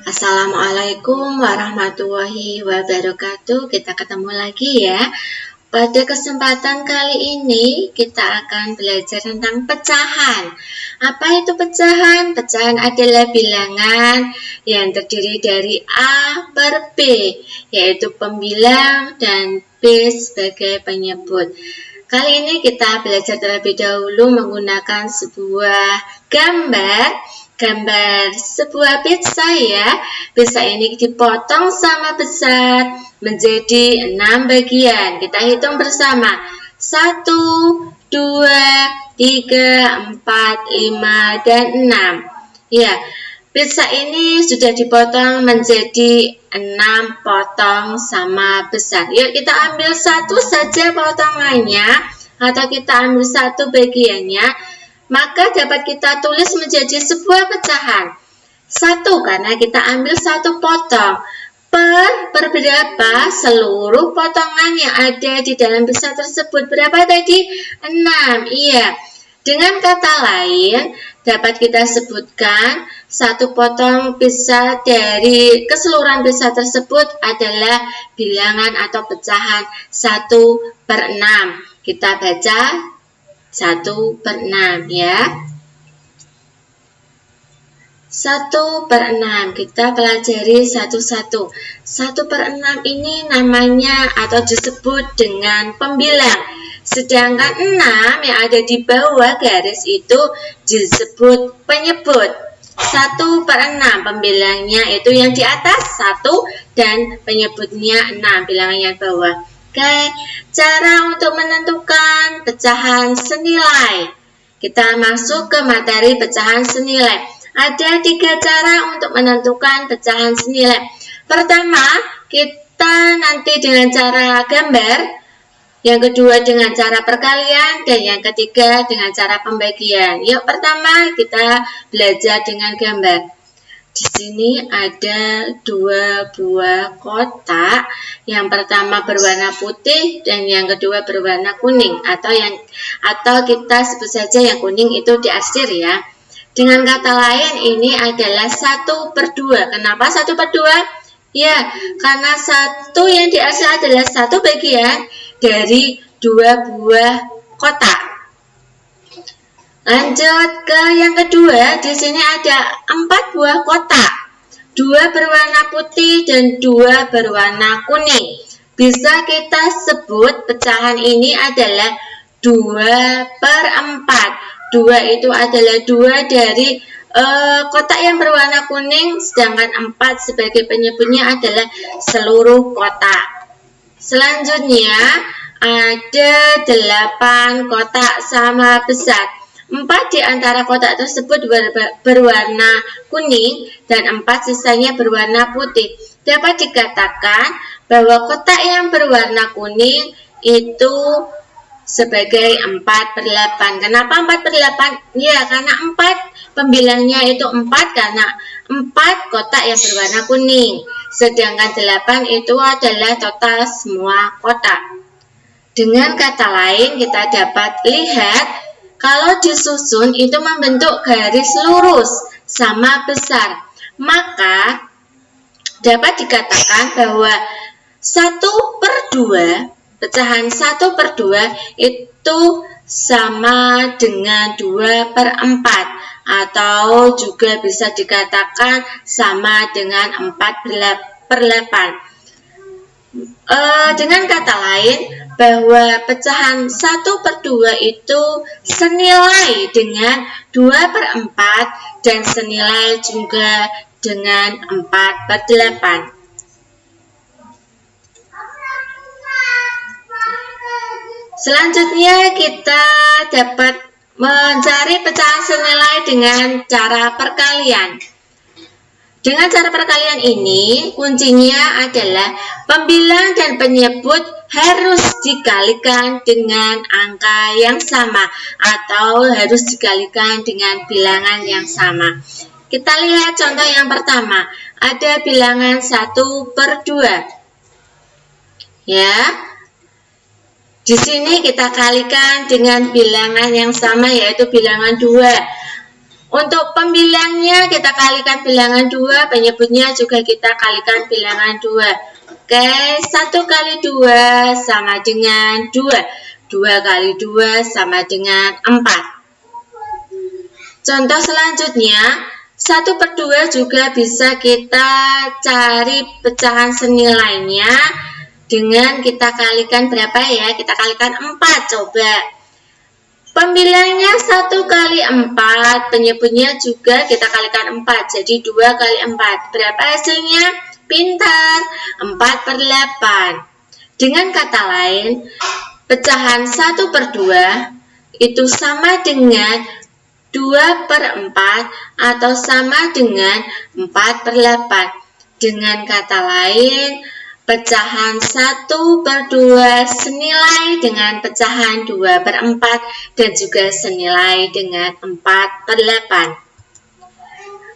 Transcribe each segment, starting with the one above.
Assalamualaikum warahmatullahi wabarakatuh. Kita ketemu lagi ya. Pada kesempatan kali ini kita akan belajar tentang pecahan. Apa itu pecahan? Pecahan adalah bilangan yang terdiri dari A per B, yaitu pembilang dan B sebagai penyebut. Kali ini kita belajar terlebih dahulu menggunakan sebuah gambar sebuah pizza ya. Pizza ini dipotong sama besar menjadi 6 bagian. Kita hitung bersama. 1, 2, 3, 4, 5, dan 6. Ya, pizza ini sudah dipotong menjadi 6 potong sama besar. Yuk kita ambil satu saja potongannya atau kita ambil satu bagiannya, maka dapat kita tulis menjadi sebuah pecahan. 1 karena kita ambil satu potong. Per berapa seluruh potongan yang ada di dalam pizza tersebut? Berapa tadi? 6. Iya. Dengan kata lain, dapat kita sebutkan satu potong pizza dari keseluruhan pizza tersebut adalah bilangan atau pecahan 1/6. Kita baca 1/6 ya. 1/6 kita pelajari satu-satu. 1/6 ini namanya atau disebut dengan pembilang. Sedangkan 6 yang ada di bawah garis itu disebut penyebut. 1/6 pembilangnya itu yang di atas 1 dan penyebutnya 6 bilangannya bawah. Oke, cara untuk menentukan pecahan senilai. Kita masuk ke materi pecahan senilai. Ada 3 cara untuk menentukan pecahan senilai. Pertama, kita nanti dengan cara gambar. Yang kedua dengan cara perkalian. Dan yang ketiga dengan cara pembagian. Yuk pertama kita belajar dengan gambar. Di sini ada 2 buah kotak. Yang pertama berwarna putih dan yang kedua berwarna kuning. Atau kita sebut saja yang kuning itu diarsir ya. Dengan kata lain ini adalah 1/2. Kenapa 1/2? Ya, karena 1 yang diarsir adalah 1 bagian dari 2 buah kotak. Lanjut ke yang kedua, di sini ada 4 buah kotak. 2 berwarna putih dan 2 berwarna kuning. Bisa kita sebut pecahan ini adalah 2/4. 2 itu adalah 2 dari kotak yang berwarna kuning, sedangkan 4 sebagai penyebutnya adalah seluruh kotak. Selanjutnya ada 8 kotak sama besar. 4 di antara kotak tersebut berwarna kuning dan 4 sisanya berwarna putih. Dapat dikatakan bahwa kotak yang berwarna kuning itu sebagai 4/8. Kenapa 4/8? Ya, karena 4 pembilangnya itu 4 karena 4 kotak yang berwarna kuning. Sedangkan 8 itu adalah total semua kotak. Dengan kata lain kita dapat lihat kalau disusun itu membentuk garis lurus sama besar. Maka dapat dikatakan bahwa 1/2 pecahan 1/2 itu sama dengan 2/4 atau juga bisa dikatakan sama dengan 4/8. Dengan kata lain bahwa pecahan 1/2 itu senilai dengan 2/4 dan senilai juga dengan 4/8. Selanjutnya kita dapat mencari pecahan senilai dengan cara perkalian. Dengan cara perkalian ini kuncinya adalah pembilang dan penyebut harus dikalikan dengan angka yang sama atau harus dikalikan dengan bilangan yang sama. Kita lihat contoh yang pertama. Ada bilangan 1/2. Ya. Di sini kita kalikan dengan bilangan yang sama yaitu bilangan 2. Untuk pembilangnya kita kalikan bilangan 2, penyebutnya juga kita kalikan bilangan 2. Oke, 1 kali 2 sama dengan 2. 2 kali 2 sama dengan 4. Contoh selanjutnya, 1/2 juga bisa kita cari pecahan senilainya dengan kita kalikan berapa ya? Kita kalikan 4, coba. Pembilangnya 1 kali 4, penyebutnya juga kita kalikan 4, jadi 2 kali 4. Berapa hasilnya? Pintar, 4/8. Dengan kata lain, pecahan 1/2 itu sama dengan 2/4 atau sama dengan 4/8. Dengan kata lain, pecahan 1/2 senilai dengan pecahan 2/4 dan juga senilai dengan 4/8.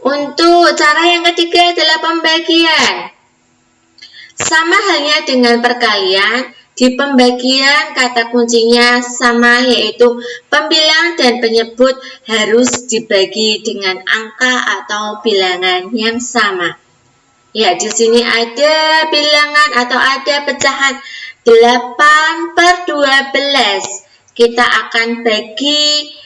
Untuk cara yang ketiga adalah pembagian. Sama halnya dengan perkalian, di pembagian kata kuncinya sama, yaitu pembilang dan penyebut harus dibagi dengan angka atau bilangan yang sama. Ya, di sini ada bilangan atau ada pecahan 8/12. Kita akan bagi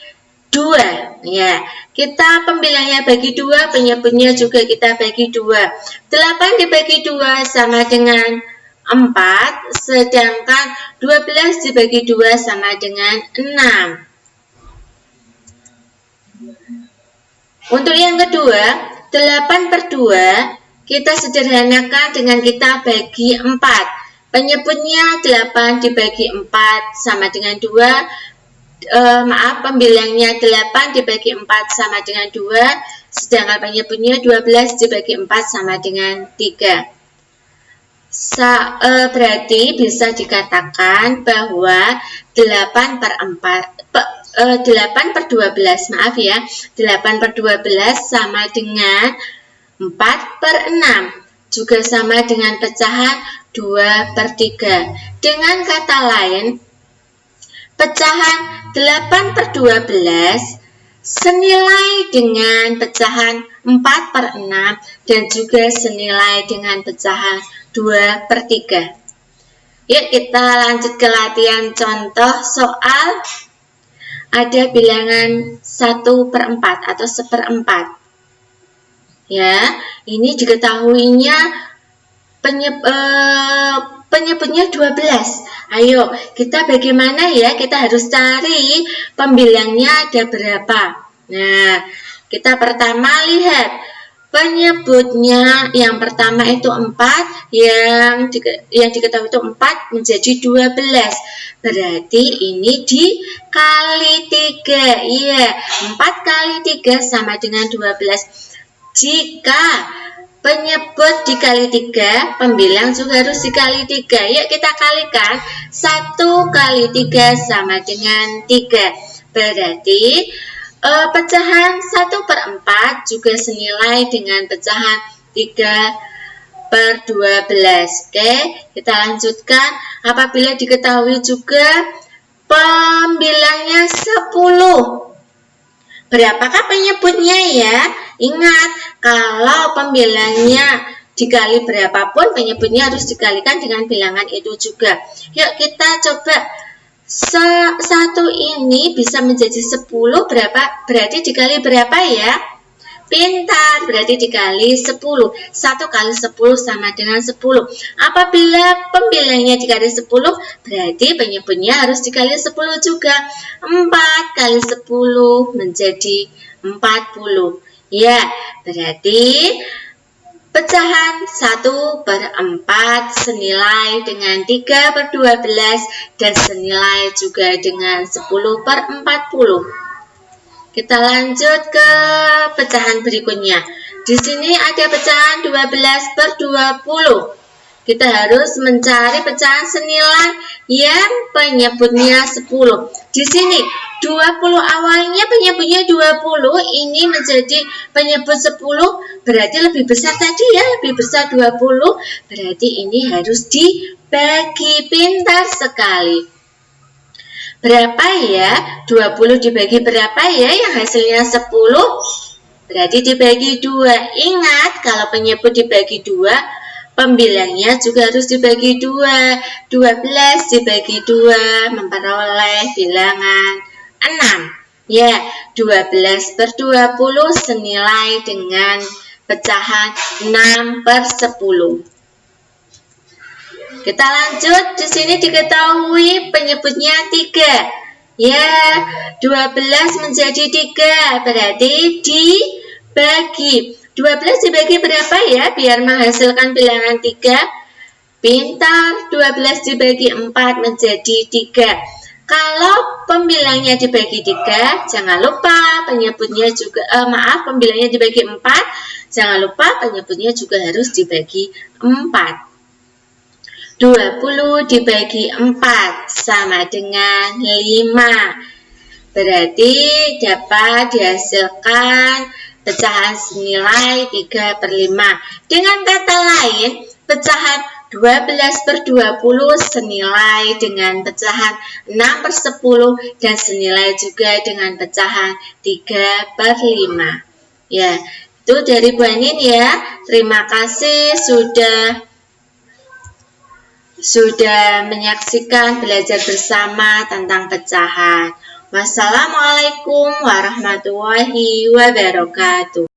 2. Ya, kita pembilangnya bagi 2, penyebutnya juga kita bagi 2. 8 dibagi 2 sama dengan 4, sedangkan 12 dibagi 2 sama dengan 6. Untuk yang kedua, 8/2 kita sederhanakan dengan kita bagi 4. Penyebutnya 8 dibagi 4 sama dengan 2. Pembilangnya 8 dibagi 4 sama dengan 2. Sedangkan penyebutnya 12 dibagi 4 sama dengan 3. Berarti bisa dikatakan bahwa 8/12 sama dengan 4/6, juga sama dengan pecahan 2/3. Dengan kata lain, pecahan 8/12 senilai dengan pecahan 4/6 dan juga senilai dengan pecahan 2/3. Yuk kita lanjut ke latihan contoh soal. Ada bilangan 1/4 atau 1/4. Ya, ini diketahuinya penyebutnya 12. Ayo, kita bagaimana ya? Kita harus cari pembilangnya ada berapa. Nah, kita pertama lihat penyebutnya yang pertama itu 4, yang diketahui itu 4 menjadi 12. Berarti ini dikali 3. Iya, 4 kali 3 sama dengan 12. Jika penyebut dikali 3, pembilang juga harus dikali 3. Yuk kita kalikan. 1 kali 3 sama dengan 3. Berarti pecahan 1/4 juga senilai dengan pecahan 3/12. Oke, kita lanjutkan. Apabila diketahui juga pembilangnya 10. Berapakah penyebutnya ya? Ingat, kalau pembilangnya dikali berapapun, penyebutnya harus dikalikan dengan bilangan itu juga. Yuk kita coba. 1 ini bisa menjadi 10, berarti dikali berapa ya? Pintar, berarti dikali 10. 1 kali 10 sama dengan 10. Apabila pembilangnya dikali 10, berarti penyebutnya harus dikali 10 juga. 4 kali 10 menjadi 40. Ya, berarti pecahan 1/4 senilai dengan 3/12 dan senilai juga dengan 10/40. Kita lanjut ke pecahan berikutnya. Di sini ada pecahan 12/20. Kita harus mencari pecahan senilai yang penyebutnya 10. Di sini 20 awalnya penyebutnya 20, ini menjadi penyebut 10, berarti lebih besar tadi ya, lebih besar 20, berarti ini harus dibagi. Pintar sekali. Berapa ya? 20 dibagi berapa ya yang hasilnya 10? Berarti dibagi 2. Ingat, kalau penyebut dibagi 2, pembilangnya juga harus dibagi 2. 12 dibagi 2 memperoleh bilangan 6. Ya, 12/20 senilai dengan pecahan 6/10. Kita lanjut, di sini diketahui penyebutnya 3. Ya, 12 menjadi 3, berarti dibagi. 12 dibagi berapa ya biar menghasilkan bilangan 3? Pintar, 12 dibagi 4 menjadi 3. Kalau pembilangnya dibagi 3, jangan lupa penyebutnya juga, pembilangnya dibagi 4, jangan lupa penyebutnya juga harus dibagi 4. 20 dibagi 4 sama dengan 5. Berarti dapat dihasilkan pecahan senilai 3/5. Dengan kata lain, pecahan 12/20 senilai dengan pecahan 6/10 dan senilai juga dengan pecahan 3/5. Ya, itu dari Bu Anin ya. Terima kasih sudah menyaksikan belajar bersama tentang pecahan. Wassalamualaikum warahmatullahi wabarakatuh.